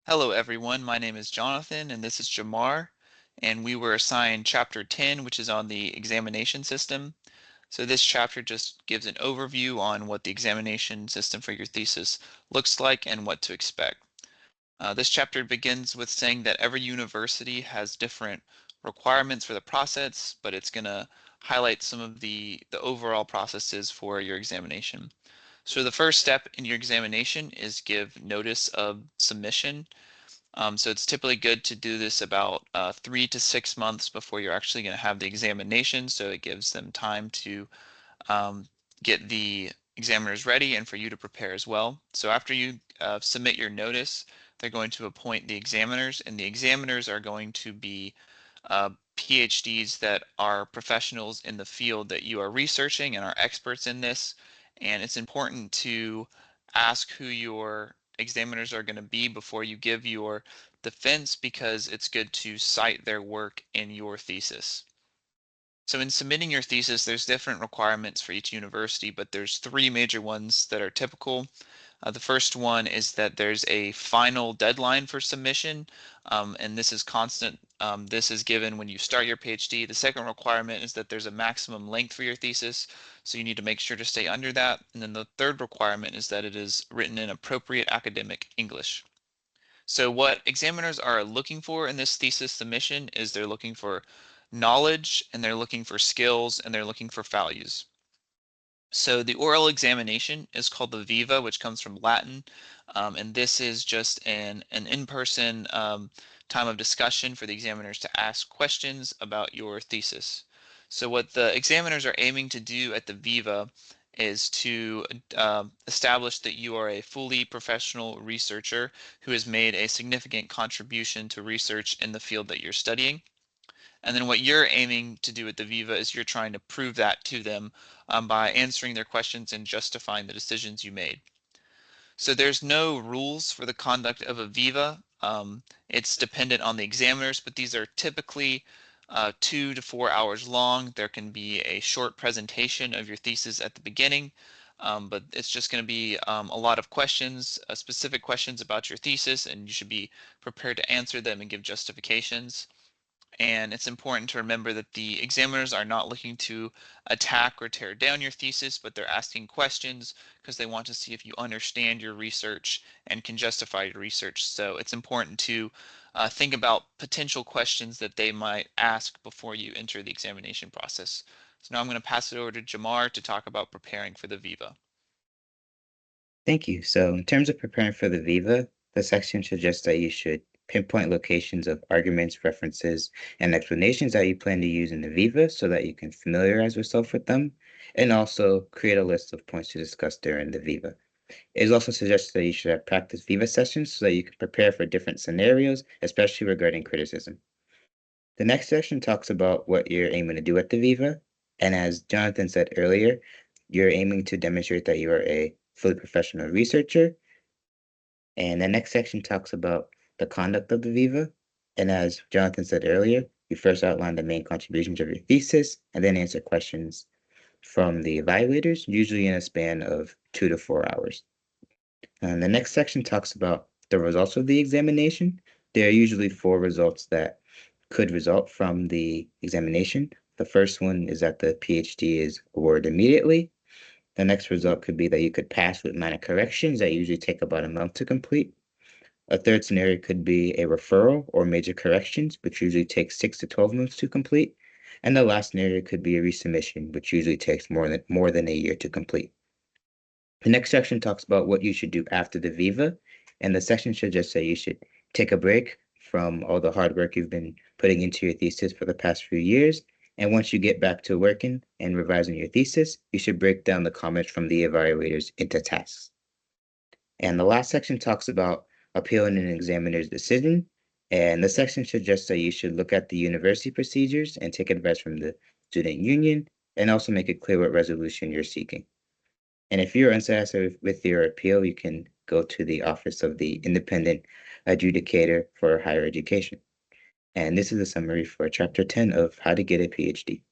Hello everyone, my name is Jonathan and this is Jamar, and we were assigned chapter 10, which is on the examination system. So this chapter just gives an overview on what the examination system for your thesis looks like and what to expect. This chapter begins with saying that every university has different requirements for the process, but it's going to highlight some of the overall processes for your examination. So the first step in your examination is give notice of submission. So it's typically good to do this about 3 to 6 months before you're actually going to have the examination, so it gives them time to um, get the examiners ready and for you to prepare as well. So after you submit your notice, they're going to appoint the examiners, and the examiners are going to be uh, PhDs that are professionals in the field that you are researching and are experts in this. And it's important to ask who your examiners are going to be before you give your defense, because it's good to cite their work in your thesis. So in submitting your thesis, there's different requirements for each university, but there's three major ones that are typical. The first one is that there's a final deadline for submission, and this is constant. This is given when you start your PhD. The second requirement is that there's a maximum length for your thesis, so you need to make sure to stay under that. And then the third requirement is that it is written in appropriate academic English. So what examiners are looking for in this thesis submission is they're looking for knowledge, and they're looking for skills, and they're looking for values. So the oral examination is called the viva, which comes from Latin, and this is just an in-person time of discussion for the examiners to ask questions about your thesis. So what the examiners are aiming to do at the viva is to establish that you are a fully professional researcher who has made a significant contribution to research in the field that you're studying. And then what you're aiming to do at the Viva is you're trying to prove that to them by answering their questions and justifying the decisions you made. So there's no rules for the conduct of a Viva. It's dependent on the examiners, but these are typically 2 to 4 hours long. There can be a short presentation of your thesis at the beginning, but it's just going to be a lot of questions, specific questions about your thesis, and you should be prepared to answer them and give justifications. And it's important to remember that the examiners are not looking to attack or tear down your thesis, but they're asking questions because they want to see if you understand your research and can justify your research. So it's important to think about potential questions that they might ask before you enter the examination process. So now I'm going to pass it over to Jamar to talk about preparing for the Viva. Thank you. So, in terms of preparing for the Viva, the section suggests that you should pinpoint locations of arguments, references, and explanations that you plan to use in the Viva so that you can familiarize yourself with them, and also create a list of points to discuss during the Viva. It is also suggested that you should have practice Viva sessions so that you can prepare for different scenarios, especially regarding criticism. The next section talks about what you're aiming to do at the Viva, and as Jonathan said earlier, you're aiming to demonstrate that you are a fully professional researcher. And the next section talks about the conduct of the Viva. And as Jonathan said earlier, you first outline the main contributions of your thesis and then answer questions from the evaluators, usually in a span of 2 to 4 hours. And the next section talks about the results of the examination. There are usually four results that could result from the examination. The first one is that the PhD is awarded immediately. The next result could be that you could pass with minor corrections that usually take about a month to complete. A third scenario could be a referral or major corrections, which usually takes 6 to 12 months to complete. And the last scenario could be a resubmission, which usually takes more than a year to complete. The next section talks about what you should do after the Viva, and the section should just say you should take a break from all the hard work you've been putting into your thesis for the past few years. And once you get back to working and revising your thesis, you should break down the comments from the evaluators into tasks. And the last section talks about appealing an examiner's decision. And the section suggests that you should look at the university procedures and take advice from the student union and also make it clear what resolution you're seeking. And if you're unsatisfied with your appeal, you can go to the Office of the Independent Adjudicator for Higher Education. And this is a summary for Chapter 10 of How to Get a PhD.